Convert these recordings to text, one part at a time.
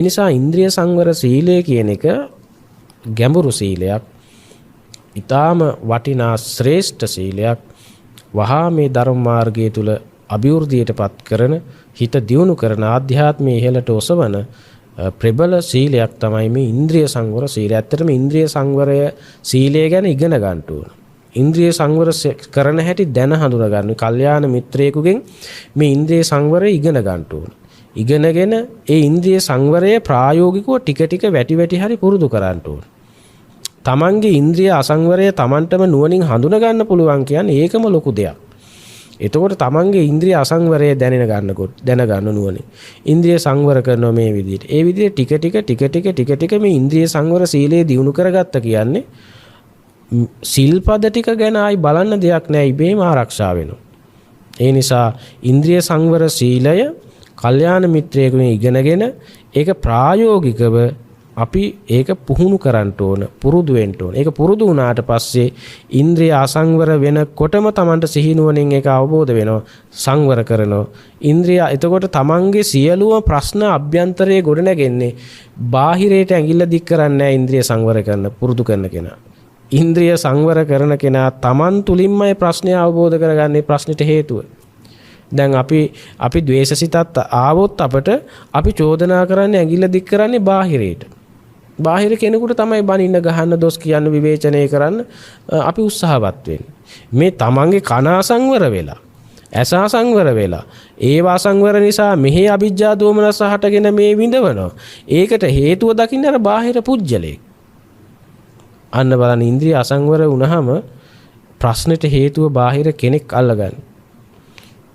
නිසා ඉන්ද්‍රිය සංවර සීලය කියන එක ගැඹුරු සීලයක්. ඊටාම වටිනා ශ්‍රේෂ්ඨ සීලයක්. වහා මේ ධර්ම මාර්ගය තුල අභිවෘද්ධියටපත් කරන හිත දියුණු කරන ආධ්‍යාත්මයේ ඉහළට ඔසවන ප්‍රබල සීලයක් තමයි මේ ඉන්ද්‍රිය සංවර සීලය. ඇත්තටම ඉන්ද්‍රිය සංවරය සීලය ගැන ඉගෙන ගන්න ඕන. ඉන්ද්‍රිය සංවර කරන හැටි දැන හඳුනා ගන්න. කල්යාණ මිත්‍රයෙකුගෙන් මේ ඉන්ද්‍රිය සංවරය ඉගෙන ගන්න ඕන. ඉගෙනගෙන ඒ ඉන්ද්‍රිය සංවරය ප්‍රායෝගිකව ටික ටික වැටි හරි පුරුදු කරන්න ඕන. තමන්ගේ ඉන්ද්‍රිය අසංවරය තමන්ටම නුවණින් හඳුනා ගන්න පුළුවන් කියන්නේ ඒකම ලොකු දෙයක්. එතකොට තමන්ගේ ඉන්ද්‍රිය අසංවරය දැනගන්න නුවණින් ඉන්ද්‍රිය සංවර කරනවා මේ විදිහට. ඒ විදිහට ටික ටික මේ ඉන්ද්‍රිය සංවර සීලය දියුණු කරගත්ත කියන්නේ සිල්පද ටික ගැන ආයි බලන්න දෙයක් නෑ, ඉබේම ආරක්ෂා වෙනවා. ඒ නිසා ඉන්ද්‍රිය සංවර සීලය කල්යාණ මිත්‍රයෙකුගෙන් ඉගෙනගෙන ඒක ප්‍රායෝගිකව අපි ඒක පුහුණු කරන්න ඕන, පුරුදු වෙන්න ඕන. ඒක පුරුදු වුණාට පස්සේ ඉන්ද්‍රිය අසංවර වෙනකොටම Tamanට සිහිනුවණින් ඒක අවබෝධ වෙනවා, සංවර කරනවා. ඉන්ද්‍රිය එතකොට Tamanගේ සියලුම ප්‍රශ්න අභ්‍යන්තරයේ ගොඩ නැගෙන්නේ බාහිරයට ඇඟිල්ල දික් කරන්නේ නැහැ. ඉන්ද්‍රිය සංවර කරන පුරුදු කරන කෙනා, ඉන්ද්‍රිය සංවර කරන කෙනා Taman තුලින්මයි ප්‍රශ්නය අවබෝධ කරගන්නේ, ප්‍රශ්නෙට හේතුව. දැන් අපි ද්වේෂසිතත් ආවොත් අපට අපි චෝදනා කරන්නේ ඇඟිල්ල දික් කරන්නේ බාහිරයට. බාහිර කෙනෙකුට තමයි බනින්න ගහන්න දොස් කියන්න විවේචනය කරන්න අපි උත්සාහවත් වෙන්නේ. මේ තමන්ගේ කන අසංවර වෙලා, ඇස අසංවර වෙලා, ඒවා සංවර නිසා මෙහි අවිජ්ජා දෝමනස හටගෙන මේ විඳවනවා. ඒකට හේතුව දකින්න අර බාහිර පුජ්‍යලේ. අන්න බලන්න, ඉන්ද්‍රිය අසංවර වුණාම ප්‍රශ්නෙට හේතුව බාහිර කෙනෙක් අල්ලගන්න.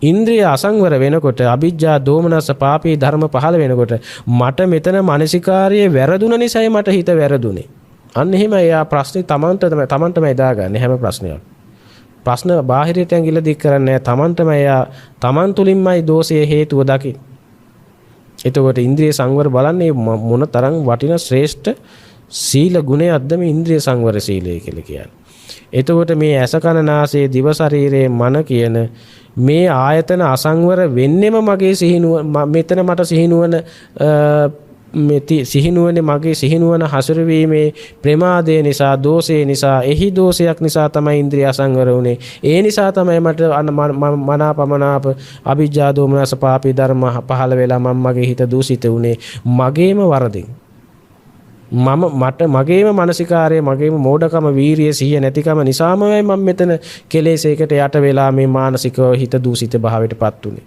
ඉන්ද්‍රිය අසංවර වෙනකොට අවිජ්ජා දෝමනස පාපී ධර්ම පහළ වෙනකොට මට මෙතන මානසිකාර්යයේ වැරදුන නිසායි මට හිත වැරදුනේ. අන්න එහෙම එයා ප්‍රශ්නේ තමන්ටමයි දාගන්නේ හැම ප්‍රශ්නයක්ම. ප්‍රශ්න බාහිරට ඇඟිල්ල දික් කරන්නේ නැහැ. තමන් තුලින්මයි දෝෂයේ හේතුව දකින්නේ. එතකොට ඉන්ද්‍රිය සංවර බලන්නේ මොන තරම් වටිනා ශ්‍රේෂ්ඨ සීල ගුණයක්ද මේ ඉන්ද්‍රිය සංවර සීලය කියලා කියන්නේ. එතකොට මේ ඇස කන නාසය දිව ශරීරයේ මන කියන මේ ආයතන අසංවර වෙන්නෙම මගේ මෙතන මට සිහිනුවනේ මගේ සිහිනුවන හසුරුවීමේ ප්‍රමාදය නිසා, දෝෂය නිසා, එහි දෝෂයක් නිසා තමයි ඉන්ද්‍රිය අසංවර වුනේ. ඒ නිසා තමයි මට මනාපමනාප අවිජ්ජා දෝමනස පාපී ධර්ම පහළ වෙලා මගේ හිත දූෂිත වුනේ. මගේම වරදින්. මගේම මානසිකාරය, මගේම මෝඩකම, වීරිය, සිහිය නැතිකම නිසාමයි මම මෙතන කෙලෙසයකට යට වෙලා මේ මානසිකව හිත දූෂිත භාවයටපත් උනේ.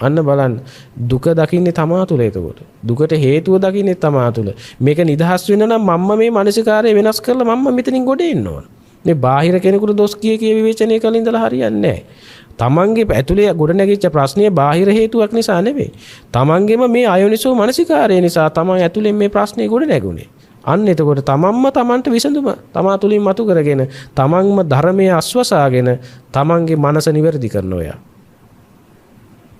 අන්න බලන්න, දුක දකින්නේ තමා තුළ. එතකොට දුකට හේතුව දකින්නේ තමා තුළ. මේක නිදහස් වෙන්න නම් මම මේ මානසිකාරය වෙනස් කරලා මම මෙතනින් ගොඩ එන්න ඕන. මේ බාහිර කෙනෙකුට දොස් කිය විවේචනය කළ ඉඳලා හරියන්නේ නැහැ. තමන්ගේ ඇතුලේ ගොඩනැගිච්ච ප්‍රශ්නේ බාහිර හේතුවක් නිසා නෙවෙයි. තමන්ගේම මේ අයෝනිසෝ මානසිකාරය නිසා තමන් ඇතුලෙන් මේ ප්‍රශ්නේ ගොඩනැගුණේ. අන්න එතකොට තමන්ම තමන්ට විසඳුම තමා තුලින් මතු කරගෙන තමන්ම ධර්මයේ අස්වසාගෙන තමන්ගේ මනස නිවැරදි කරනවා.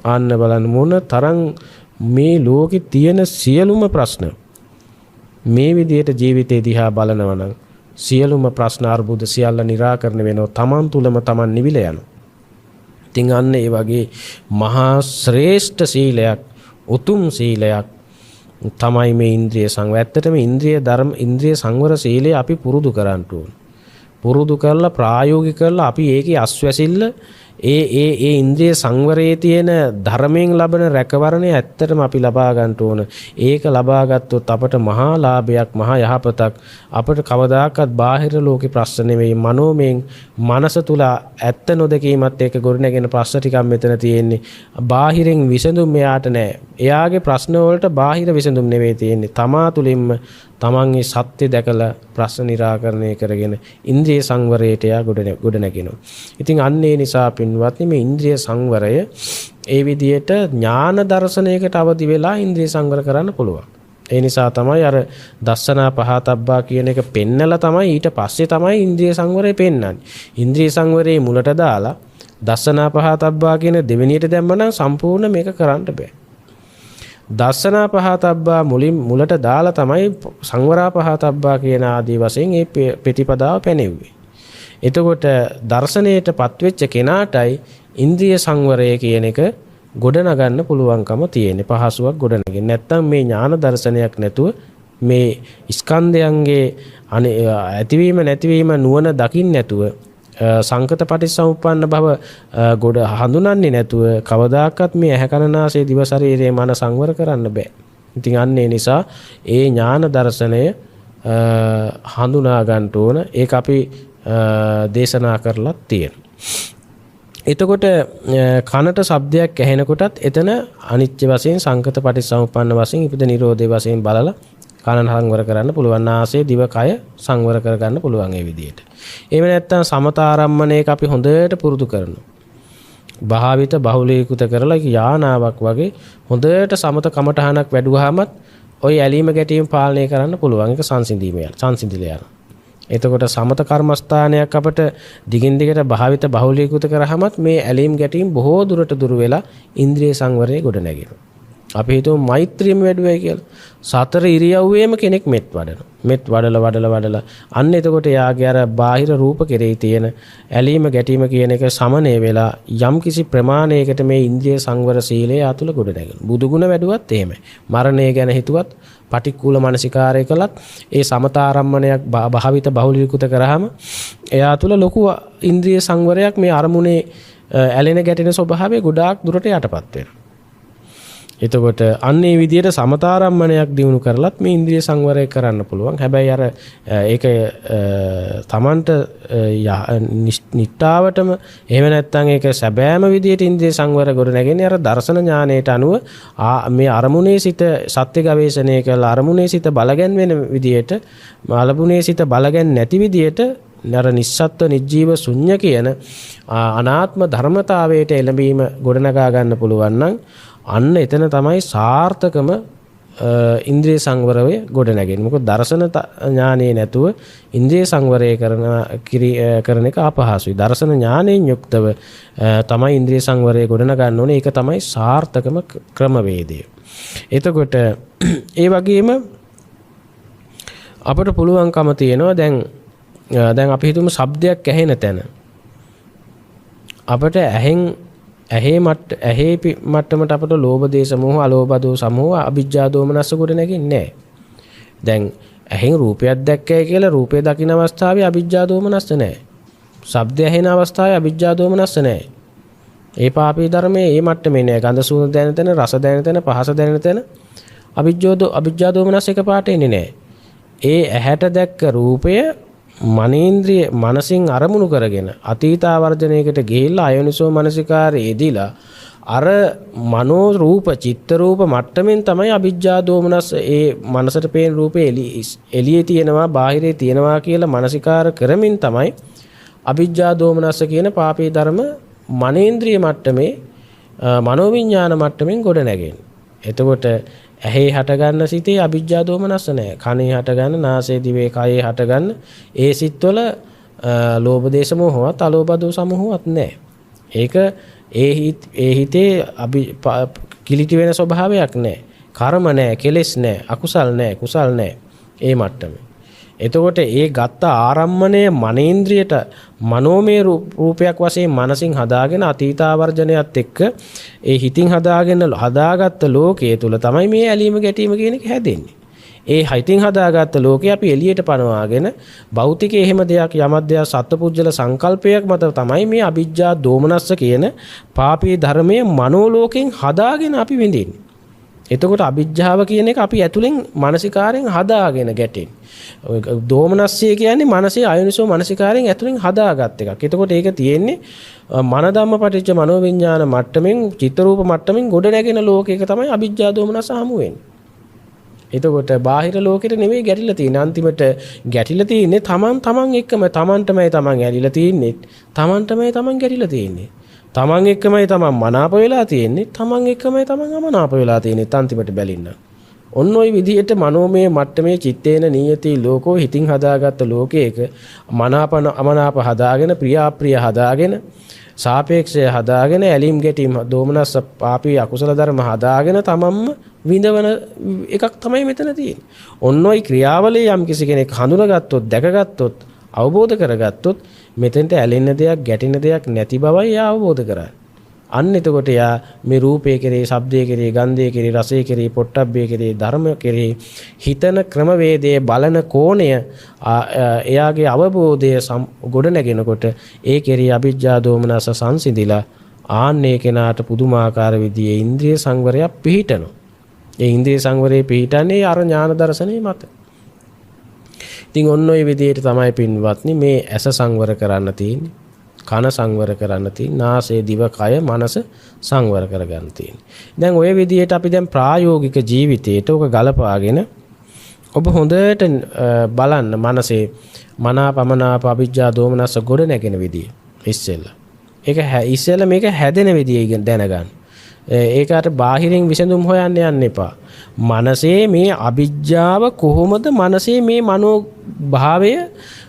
අන්න බලන්න මොන තරම් මේ ලෝකේ තියෙන සියලුම ප්‍රශ්න මේ විදිහට ජීවිතේ දිහා බලනවා නම් සියලුම ප්‍රශ්න අර්බුද සියල්ල निराකරණය වෙනවා. තමන් තුලම තමන් නිවිල යනවා. ඉතින් අන්න ඒ වගේ මහා ශ්‍රේෂ්ඨ සීලයක්, උතුම් සීලයක් තමයි මේ ඉන්ද්‍රිය සංවර. ඇත්තටම ඉන්ද්‍රිය සංවර සීලය අපි පුරුදු කරන්න ඕන. පුරුදු කරලා ප්‍රායෝගික කරලා අපි ඒකේ අස්වැසිල්ල ඒ ඉන්ද්‍රිය සංවරයේ තියෙන ධර්මයෙන් ලබන රැකවරණය ඇත්තටම අපි ලබා ගන්න ඕන. ඒක ලබා ගත්තොත් අපට මහා ලාභයක්, මහා යහපතක්. අපට කවදාකවත් බාහිර ලෝකේ ප්‍රශ්න නෙවෙයි, මනෝමයෙන් මනස තුල ඇත්ත නොදකීමත් එක්ක ගොඩනැගෙන ප්‍රශ්න ටිකක් මෙතන තියෙන්නේ. බාහිරින් විසඳුම් එයාට නැහැ. එයාගේ ප්‍රශ්න වලට බාහිර විසඳුම් නෙවෙයි තියෙන්නේ. තමා තුලින්ම තමන්ගේ සත්‍ය දැකලා ප්‍රශ්න निराකරණය කරගෙන ඉන්ද්‍රිය සංවරයට යා ගොඩ නැගෙනවා. ඉතින් අන්න ඒ නිසා පින්වත්නි, මේ ඉන්ද්‍රිය සංවරය ඒ විදිහට ඥාන දර්ශනයකට අවදි වෙලා ඉන්ද්‍රිය සංවර කරන්න පුළුවන්. ඒ නිසා තමයි අර දස්සනා පහතබ්බා කියන එක පෙන්නලා තමයි ඊට පස්සේ තමයි ඉන්ද්‍රිය සංවරය පෙන්වන්නේ. ඉන්ද්‍රිය සංවරයේ මුලට දාලා දස්සනා පහතබ්බා කියන දෙවෙනියට දැම්මනම් සම්පූර්ණ මේක කරන්න බෑ. දස්සනා පහතබ්බා මුලට දාලා තමයි සංවරා පහතබ්බා කියන ආදී වශයෙන් මේ ප්‍රතිපදාව පැනෙව්වේ. එතකොට දර්ශනයටපත් වෙච්ච කෙනාටයි ඉන්ද්‍රිය සංවරය කියන එක ගොඩනගන්න පුළුවන්කම තියෙන පහසුවක් ගොඩනගන්න. නැත්තම් මේ ඥාන දර්ශනයක් නැතුව මේ ස්කන්ධයන්ගේ ඇතිවීම නැතිවීම නුවණ දකින්න නැතුව සංකත පටිච්චසමුප්පන්න භව ගොඩ හඳුනන්නේ නැතුව කවදාකවත් මේ ඇහැ කන නාසය දිව ශරීරයේ මන සංවර කරන්න බෑ. ඉතින් අන්න ඒ නිසා ඒ ඥාන දර්ශනය හඳුනා ගන්න ඕන. ඒක අපි දේශනා කරලා තියෙනවා. එතකොට කනට ශබ්දයක් ඇහෙනකොටත් එතන අනිත්‍ය වශයෙන් සංකත පටිච්චසමුප්පන්න වශයෙන් ඉපද නිරෝධේ වශයෙන් බලලා කන සංවර කරන්න පුළුවන්. නාසය දිව කය සංවර කරගන්න පුළුවන් ඒ විදිහට. එහෙම නැත්නම් සමතාරම්මණයක අපි හොඳට පුරුදු කරනවා. භාවිත බහුලීකృత කරලා යානාවක් වගේ හොඳට සමත කමඨහනක් වැඩුවාමත් ওই ඇලීම ගැටීම පාලනය කරන්න පුළුවන්. ඒක සංසිඳිලා යනවා. එතකොට සමත කර්මස්ථානයක් අපට දිගින් දිගට භාවිත බහුලීකృత කරාමත් මේ ඇලීම් ගැටීම් බොහෝ දුරට දුර වෙලා ඉන්ද්‍රිය සංවරය ගොඩ නැගෙනවා. අපි හිතමු මෛත්‍රියම වැඩුවයි කියලා. සතර ඉරියව්වේම කෙනෙක් මෙත් වඩනවා. මෙත් වඩලා අන්න එතකොට යාගේ අර බාහිර රූප කෙරෙහි තියෙන ඇලීම ගැටීම කියන එක සමනය වෙලා යම් කිසි ප්‍රමාණයකට මේ ඉන්ද්‍රිය සංවර සීලය අතුල ගොඩ නැගෙනවා. බුදු ගුණ වැඩුවත් එහෙමයි. මරණය ගැන හිතුවත් පටික්කුල මානසිකාරය කළත් ඒ සමතාරම්මණයක් භාවිත බහුලීකృత කරාම එයා තුල ලොකු ඉන්ද්‍රිය සංවරයක් මේ අරමුණේ ඇලෙන ගැටෙන ස්වභාවය ගොඩාක් දුරට යටපත් වෙනවා. එතකොට අන්න ඒ විදිහට සමතාරම්මණයක් දිනු කරලත් මේ ඉන්ද්‍රිය සංවරය කරන්න පුළුවන්. හැබැයි අර ඒක තමන්ට නිට්ටාවටම එහෙම නැත්නම් ඒක සැබෑම විදිහට ඉන්ද්‍රිය සංවර ගොඩ නැගෙන්නේ අර දර්ශන ඥානයට අනුව මේ අරමුණේ සිට සත්‍ය ගවේෂණය කරලා අරමුණේ සිට බලගැන් වෙන විදිහට අරමුණේ සිට බලගැන් නැති විදිහට නර නිස්සත්ත්ව නිජීව ශුන්‍ය කියන අනාත්ම ධර්මතාවයට එළඹීම ගොඩනගා ගන්න පුළුවන් නම් අන්න එතන තමයි සාර්ථකම ඉන්ද්‍රිය සංවරය ගොඩ නැගෙන්නේ. මොකද දර්ශන ඥානෙ නැතුව ඉන්ද්‍රිය සංවරය කරන එක අපහසුයි. දර්ශන ඥානෙන් යුක්තව තමයි ඉන්ද්‍රිය සංවරය ගොඩ නගන්න ඕනේ. ඒක තමයි සාර්ථකම ක්‍රමවේදය. එතකොට ඒ වගේම අපිට පුළුවන්කම තියෙනවා දැන් අපි හිතමු ශබ්දයක් ඇහෙන තැන අපිට ඇහි මට්ටමට අපට ලෝභ දේශ මොහ අලෝභ දෝස සමෝහ අවිජ්ජා දෝමනස්ස කොට නැගින්නේ නැහැ. දැන් ඇහෙන් රූපයක් දැක්කයි කියලා රූපය දකින අවස්ථාවේ අවිජ්ජා දෝමනස්ස නැහැ. ශබ්දය ඇහෙන අවස්ථාවේ අවිජ්ජා දෝමනස්ස නැහැ. ඒ පාපී ධර්මයේ මේ මට්ටමේ නැහැ. ගන්ධ සුවඳ දැනෙන තැන, රස දැනෙන තැන, පහස දැනෙන තැන අවිජ්ජා දෝමනස්ස එකපාරට එන්නේ නැහැ. ඒ ඇහැට දැක්ක රූපය මනේන්ද්‍රිය මනසින් අරමුණු කරගෙන අතීතාවර්ජනයකට ගිහිල්ලා අයෝනිසෝ මනසිකාරයේ යෙදিলা අර මනෝ රූප චිත්ත රූප මට්ටමින් තමයි අවිජ්ජා දෝමනස් ඒ මනසට පේන රූපේ එළියේ තියෙනවා බාහිරේ තියෙනවා කියලා මනසිකාර කරමින් තමයි අවිජ්ජා දෝමනස් කියන පාපී ධර්ම මනේන්ද්‍රිය මට්ටමේ මනෝවිඤ්ඤාණ මට්ටමින් ගොඩ නැගෙන්නේ. එතකොට ඇහි හටගන්න සිතේ අවිජ්ජා දෝමනස්ස නැහැ. කනේ හටගන්න, නාසයේ දිවේ කයේ හටගන්න ඒ සිත්වල ලෝභ දේශ මොහොත් අලෝභ දෝස මොහොත් නැහැ. ඒක ඒ හිතේ කිලිටි වෙන ස්වභාවයක් නැහැ. කර්ම නැහැ, කෙලෙස් නැහැ, අකුසල් නැහැ, කුසල් නැහැ. ඒ මට්ටමේ. එතකොට ඒ ගත්ත ආරම්මණය මනේන්ද්‍රියට මනෝමය රූපයක් වශයෙන් මනසින් හදාගෙන අතීතාවර්ජනයත් එක්ක ඒ හිතින් හදාගත්ත ලෝකයේ තුල තමයි මේ ඇලීම ගැටීම කියන එක හැදෙන්නේ. ඒ හිතින් හදාගත්ත ලෝකේ අපි එළියට පනවාගෙන භෞතිකයේ එහෙම දෙයක් යමක් දෙයක් සත්පුජ්‍යල සංකල්පයක් මත තමයි මේ අවිජ්ජා දෝමනස්ස කියන පාපී ධර්මයේ මනෝලෝකෙන් හදාගෙන අපි විඳින්නේ. එතකොට අවිජ්ජාව කියන එක අපි ඇතුලෙන් මානසිකාරයෙන් හදාගෙන ගැටෙන්නේ. දෝමනස්සය කියන්නේ මනසේ අයෝනිසෝ මානසිකාරයෙන් ඇතුලෙන් හදාගත් එකක්. එතකොට ඒක තියෙන්නේ මන ධම්මපටිච්ච මනෝවිඤ්ඤාණ මට්ටමින් චිත්ත රූප මට්ටමින් ගොඩ නැගෙන ලෝකයක තමයි අවිජ්ජා දෝමනස්ස හමු වෙන්නේ. එතකොට බාහිර ලෝකෙට නෙවෙයි ගැටිලා තියෙන්නේ. අන්තිමට ගැටිලා තියෙන්නේ තමන් එක්කම තමන්ටමයි තමන් ඇලිලා තියෙන්නේ. තමන්ටමයි තමන් ගැටිලා තියෙන්නේ. තමන් එක්කමයි තමන් මනාප වෙලා තියෙන්නේ. තමන් එක්කමයි තමන් අමනාප වෙලා තියෙන්නේ. අන්තිමට බැලින්න. ඔන්න ඔය විදිහට මනෝමය මට්ටමේ චිත්තේන නියති ලෝකෝ හිතින් හදාගත්ත ලෝකයක මනාප අමනාප හදාගෙන ප්‍රියාප්‍රිය හදාගෙන සාපේක්ෂය හදාගෙන ඇලීම් ගැටීම් දෝමනස්ස පාපී අකුසල ධර්ම හදාගෙන තමන්ම විඳවන එකක් තමයි මෙතන තියෙන්නේ. ඔන්න ඔය ක්‍රියාවලිය යම් කිසි කෙනෙක් හඳුනාගත්තොත් දැකගත්තොත් අවබෝධ කරගත්තොත් මෙතෙන්ට ඇලෙන්න දෙයක් ගැටෙන්න දෙයක් නැති බවයි එයා අවබෝධ කරන්නේ. අන්න එතකොට යා මේ රූපේ කෙරේ, ශබ්දේ කෙරේ, ගන්ධේ කෙරේ, රසයේ කෙරේ, පොට්ටබ්බේ කෙරේ, ධර්ම කෙරේ හිතන ක්‍රමවේදයේ බලන කෝණය එයාගේ අවබෝධය ගොඩ නැගෙනකොට ඒ කෙරේ අවිජ්ජා දෝමනස සංසිඳිලා ආන්නේ කෙනාට පුදුමාකාර විදිහේ ඉන්ද්‍රිය සංවරයක් පිහිටනවා. ඒ ඉන්ද්‍රිය සංවරයේ පිහිටන්නේ අර ඥාන දර්ශනේ මත. ඉතින් ඔන්න ඔය විදිහට තමයි පින්වත්නි මේ ඇස සංවර කරන්න තියෙන්නේ. කන සංවර කරන්න තියෙන්නේ. නාසය, දිව, කය, මනස සංවර කරගන්න තියෙන්නේ. දැන් ඔය විදිහට අපි දැන් ප්‍රායෝගික ජීවිතයට ඔක ගලපාගෙන ඔබ හොඳට බලන්න මනසේ මනාපමනාප අවිජ්ජා දෝමනස ගොඩ නැගෙන විදිය ඉස්සෙල්ලා. ඒක ඉස්සෙල්ලා මේක හැදෙන විදිය දැනගන්න. ඒකට බාහිරින් විසඳුම් හොයන්න යන්න එපා. මනසේ මේ අවිජ්ජාව කොහොමද, මනසේ මේ මනෝභාවය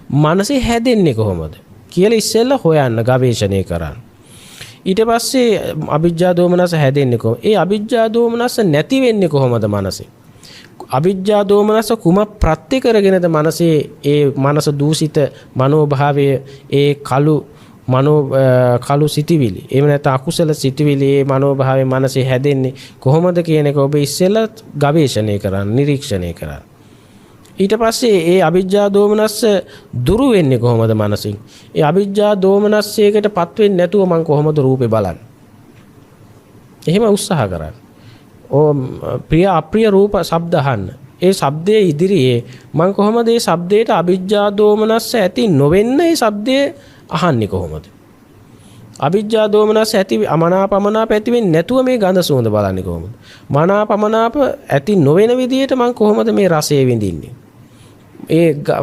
මනසේ හැදෙන්නේ කොහොමද කියලා ඉස්සෙල්ලා හොයන්න, ගවේෂණය කරන්න. ඊට පස්සේ අවිජ්ජා දෝමනස හැදෙන්නේ කොහොමද? ඒ අවිජ්ජා දෝමනස නැති වෙන්නේ කොහොමද මනසේ? අවිජ්ජා දෝමනස කුම ප්‍රත්‍ය කරගෙනද මනසේ ඒ මනස දූෂිත මනෝභාවය, ඒ කළු සිටිවිලි, එහෙම නැත්නම් අකුසල සිටිවිලි, ඒ මනෝභාවය මනසේ හැදෙන්නේ කොහොමද කියන එක ඔබ ඉස්සෙල්ලා ගවේෂණය කරන්න, නිරීක්ෂණය කරන්න. ඊට පස්සේ ඒ අවිජ්ජා දෝමනස්ස දුරු වෙන්නේ කොහොමද මනසින්? ඒ අවිජ්ජා දෝමනස්සයකටපත් වෙන්නේ නැතුව මම කොහොමද රූපේ බලන්නේ? එහෙම උත්සාහ කරන්න. ප්‍රිය අප්‍රිය රූප ශබ්ද අහන්න. ඒ ශබ්දයේ ඉදිරියේ මම කොහොමද ඒ ශබ්දයට අවිජ්ජා දෝමනස්ස ඇති නොවෙන්න ඒ ශබ්දය අහන්නේ කොහොමද? අවිජ්ජා දෝමනස්ස ඇති අමනාපමනාප ඇති වෙන්නේ නැතුව මේ ගඳ සුවඳ බලන්නේ කොහොමද? මනාපමනාප ඇති නොවන විදියට මම කොහොමද මේ රසය විඳින්නේ?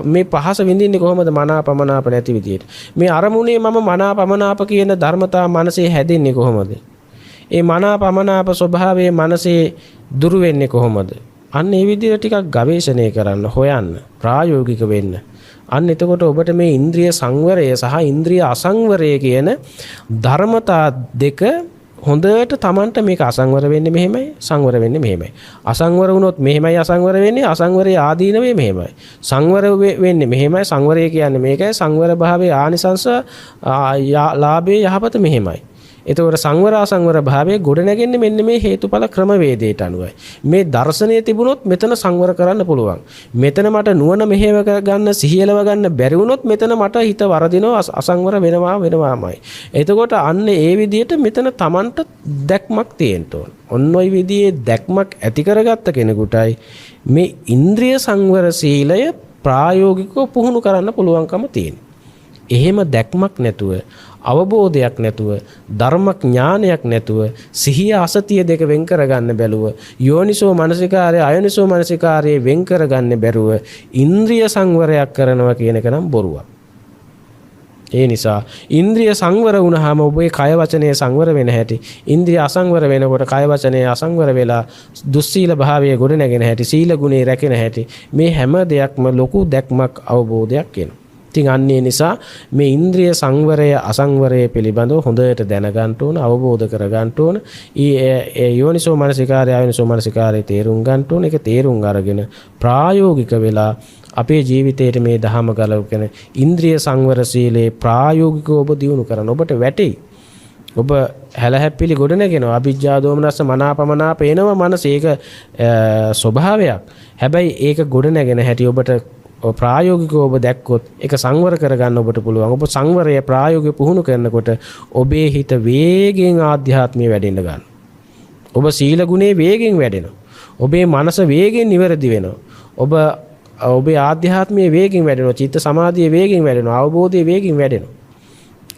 මේ පහස විඳින්නේ කොහොමද මනාපමනාප නැති විදියට? මේ අරමුණේ මම මනාපමනාප කියන ධර්මතා මනසේ හැදෙන්නේ කොහොමද? ඒ මනාපමනාප ස්වභාවයේ මනසේ දුරු වෙන්නේ කොහොමද? අන්න ඒ විදිහට ටිකක් ගවේෂණය කරන්න, හොයන්න, ප්‍රායෝගික වෙන්න. අන්න එතකොට ඔබට මේ ඉන්ද්‍රිය සංවරය සහ ඉන්ද්‍රිය අසංවරය කියන ධර්මතා දෙක හොඳට Tamanට මේක අසංවර වෙන්නේ මෙහෙමයි, සංවර වෙන්නේ මෙහෙමයි. අසංවර වුණොත් මෙහෙමයි අසංවර වෙන්නේ, අසංවරයේ ආදීනවේ මෙහෙමයි. සංවර වෙන්නේ මෙහෙමයි, සංවරය කියන්නේ මේකයි, සංවර භාවයේ ආනිසංස ලාභයේ යහපත මෙහෙමයි. එතකොට සංවර අසංවර භාවයේ ගොඩ නැගෙන්නේ මෙන්න මේ හේතුඵල ක්‍රමවේදයට අනුවයි. මේ දර්ශනය තිබුණොත් මෙතන සංවර කරන්න පුළුවන්. මෙතන මට නුවණ මෙහෙව ගන්න, සිහියලව ගන්න බැරි වුණොත් මෙතන මට හිත වරදිනවා, අසංවර වෙනවාමයි. එතකොට අන්න ඒ විදිහට මෙතන Tamanට දැක්මක් තියෙන්න ඕන. ඔන්න ඔය විදිහේ දැක්මක් ඇති කරගත්ත කෙනෙකුටයි මේ ඉන්ද්‍රිය සංවර සීලය ප්‍රායෝගිකව පුහුණු කරන්න පුළුවන්කම තියෙන්නේ. එහෙම දැක්මක් නැතුව, අවබෝධයක් නැතුව, ධර්මඥානයක් නැතුව, සිහිය අසතිය දෙක වෙන් කරගන්න බැලුව, යෝනිසෝ මනසිකාරය අයෝනිසෝ මනසිකාරයේ වෙන් කරගන්න බැරුව ඉන්ද්‍රිය සංවරයක් කරනවා කියන එක නම් බොරුවක්. ඒ නිසා ඉන්ද්‍රිය සංවර වුණාම ඔබේ කය වචනය සංවර වෙන හැටි, ඉන්ද්‍රිය අසංවර වෙනකොට කය වචනය අසංවර වෙලා දුස්සීල භාවයේ ගොඩ නැගෙන හැටි, සීල ගුණේ රැකෙන හැටි, මේ හැම දෙයක්ම ලොකු දැක්මක්, අවබෝධයක් එනවා. ඉතින් අන්නේ නිසා මේ ඉන්ද්‍රිය සංවරය අසංවරය පිළිබඳව හොඳට දැනගන්න ඕන, අවබෝධ කරගන්න ඕන. ඒ යෝනිසෝ මනසිකාරය අයෝනිසෝ මනසිකාරය තේරුම් ගන්න ඕන. ඒක තේරුම් අරගෙන ප්‍රායෝගික වෙලා අපේ ජීවිතයේ මේ ධහම ගලවගෙන ඉන්ද්‍රිය සංවර සීලේ ප්‍රායෝගිකව ඔබ දියුණු කරන ඔබට වැටෙයි. ඔබ හැලහැප්පිලි ගොඩ නැගෙනවා. අවිජ්ජා දෝමනස්ස මනාපමනාප එනවා මනස. ඒක ස්වභාවයක්. හැබැයි ඒක ගොඩ නැගෙන හැටි ඔබට ප්‍රායෝගිකව ඔබ දැක්කොත් ඒක සංවර කරගන්න ඔබට පුළුවන්. ඔබ සංවරය ප්‍රායෝගිකව පුහුණු කරනකොට ඔබේ හිත වේගෙන් ආධ්‍යාත්මය වැඩෙන්න ගන්නවා. ඔබ සීල ගුණේ වේගෙන් වැඩෙනවා. ඔබේ මනස වේගෙන් නිවැරදි වෙනවා. ඔබේ ආධ්‍යාත්මයේ වේගෙන් වැඩෙනවා. චිත්ත සමාධියේ වේගෙන් වැඩෙනවා. අවබෝධයේ වේගෙන් වැඩෙනවා.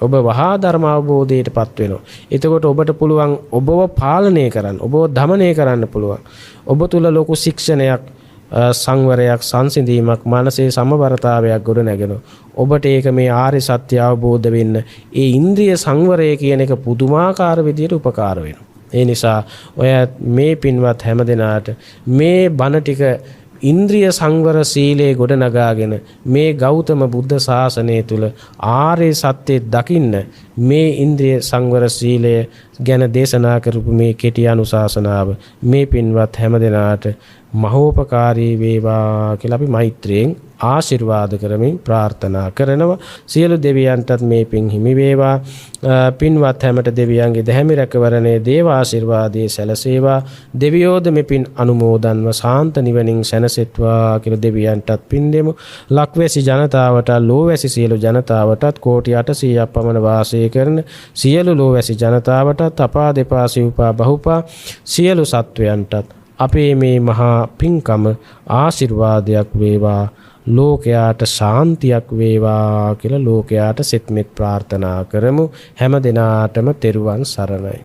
ඔබ වහා ධර්ම අවබෝධයටපත් වෙනවා. එතකොට ඔබට පුළුවන් ඔබව පාලනය කරන්න, ඔබව දමනය කරන්න පුළුවන්. ඔබ තුල ලොකු ශික්ෂණයක්, සංවරයක්, සංසිඳීමක්, මානසික සමබරතාවයක් ගොඩ නැගෙනවා. ඔබට ඒක මේ ආර්ය සත්‍ය අවබෝධ වෙන්න ඒ ඉන්ද්‍රිය සංවරය කියන එක පුදුමාකාර විදියට උපකාර වෙනවා. ඒ නිසා ඔය මේ පින්වත් හැමදෙනාට මේ බණ ටික ඉන්ද්‍රිය සංවර සීලේ ගොඩ නගාගෙන මේ ගෞතම බුද්ධ ශාසනය තුල ආර්ය සත්‍ය දකින්න මේ ඉන්ද්‍රිය සංවර සීලය ගැන දේශනා කරපු මේ කෙටි අනුශාසනාව මේ පින්වත් හැමදෙනාට මහෝපකාරී වේවා කියලා අපි මෛත්‍රියෙන් ආශිර්වාද කරමින් ප්‍රාර්ථනා කරනවා. සියලු දෙවියන්ටත් මේ පින් හිමි වේවා. පින්වත් හැමට දෙවියන්ගේ දැහැමි රැකවරණයේ දේව ආශිර්වාදයේ සැලසේවා. දෙවියෝද මේ පින් අනුමෝදන්ව සාන්ත නිවනින් සැනසෙත්වා කියලා දෙවියන්ටත් පින් දෙමු. ලක්වැසි ජනතාවට, ලෝවැසි සියලු ජනතාවටත්, කෝටි 800ක් පමණ වාසය කරන සියලු ලෝවැසි ජනතාවටත්, අපා දෙපා සිව්පා බහුපා සියලු සත්වයන්ටත් අපේ මේ මහා පින්කම ආශිර්වාදයක් වේවා. ලෝකයාට ශාන්තියක් වේවා කියලා ලෝකයාට සෙත්මෙත් ප්‍රාර්ථනා කරමු. හැම දිනාටම තෙරුවන් සරණයි.